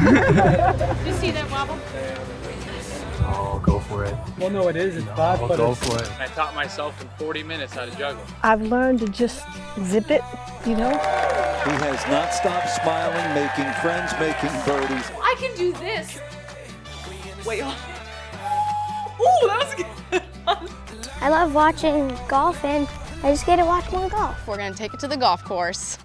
You see that wobble? Oh, go for it. Well, no, it is. It's bad, but Go for it. I taught myself in 40 minutes how to juggle. I've learned to just zip it, you know? He has not stopped smiling, making friends, making birdies. I can do this. Wait. Ooh, that was good. I love watching golf, and I just get to watch more golf. We're gonna take it to the golf course.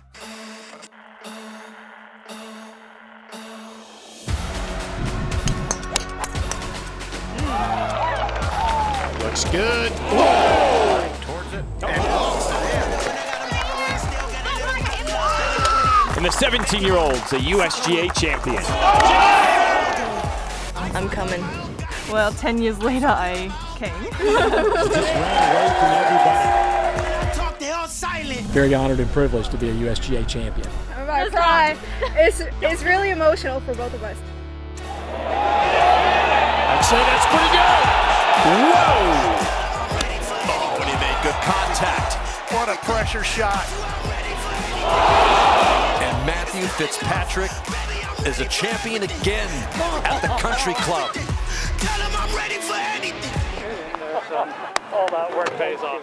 Looks good. Whoa! Towards it. And the 17-year-old's a USGA champion. I'm coming. Well, 10 years later, I came. very honored and privileged to be a USGA champion. I'm about to cry. It's really emotional for both of us. I'd say that's pretty good. Whoa! Oh, and he made good contact. What a pressure shot. And Matthew Fitzpatrick is a champion again at the Country Club. All that work pays off.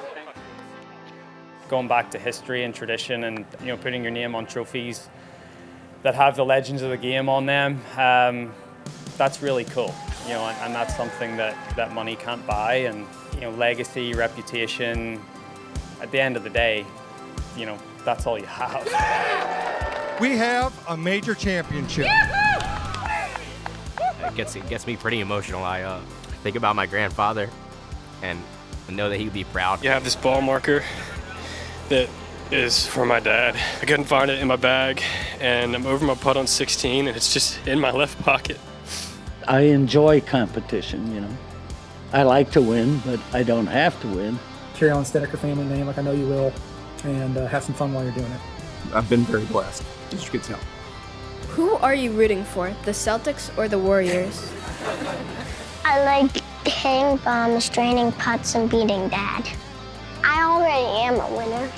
Going back to history and tradition and putting your name on trophies that have the legends of the game on them, that's really cool. And that's something that money can't buy. And legacy, reputation, at the end of the day, that's all you have. We have a major championship. It gets me pretty emotional. I think about my grandfather and know that he would be proud. You have this ball marker that is for my dad. I couldn't find it in my bag, and I'm over my putt on 16, and it's just in my left pocket. I enjoy competition, I like to win, but I don't have to win. Carry on Stedeker family name like I know you will, and have some fun while you're doing it. I've been very blessed, as you can tell. Who are you rooting for, the Celtics or the Warriors? I like hitting bombs, draining putts, and beating Dad. I already am a winner.